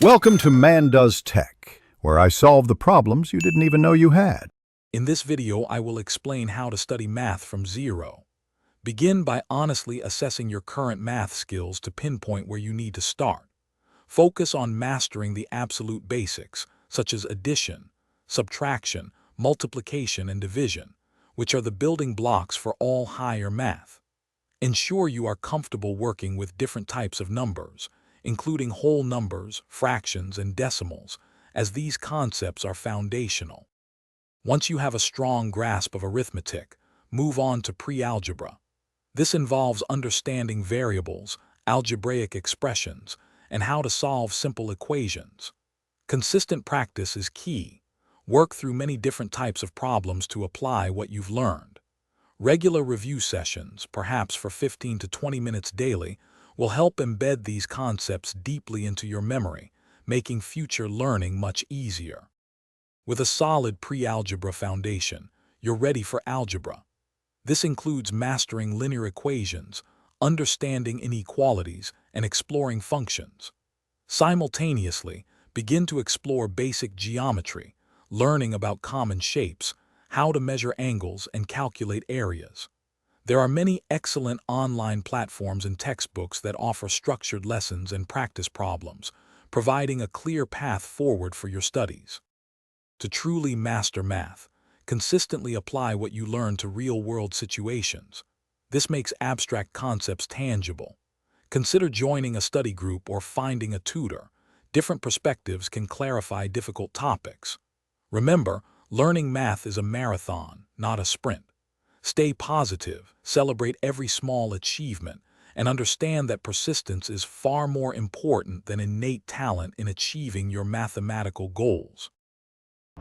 Welcome to Man Does Tech, where I solve the problems you didn't even know you had. In this video, I will explain how to study math from zero. Begin by honestly assessing your current math skills to pinpoint where you need to start. Focus on mastering the absolute basics, such as addition, subtraction, multiplication, and division, which are the building blocks for all higher math. Ensure you are comfortable working with different types of numbers, including whole numbers, fractions, and decimals, as these concepts are foundational. Once you have a strong grasp of arithmetic, move on to pre-algebra. This involves understanding variables, algebraic expressions, and how to solve simple equations. Consistent practice is key. Work through many different types of problems to apply what you've learned. Regular review sessions, perhaps for 15 to 20 minutes daily, will help embed these concepts deeply into your memory, making future learning much easier. With a solid pre-algebra foundation, you're ready for algebra. This includes mastering linear equations, understanding inequalities, and exploring functions. Simultaneously, begin to explore basic geometry, learning about common shapes, how to measure angles, and calculate areas. There are many excellent online platforms and textbooks that offer structured lessons and practice problems, providing a clear path forward for your studies. To truly master math, consistently apply what you learn to real-world situations. This makes abstract concepts tangible. Consider joining a study group or finding a tutor. Different perspectives can clarify difficult topics. Remember, learning math is a marathon, not a sprint. Stay positive, celebrate every small achievement, and understand that persistence is far more important than innate talent in achieving your mathematical goals.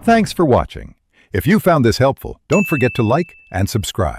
Thanks for watching. If you found this helpful, don't forget to like and subscribe.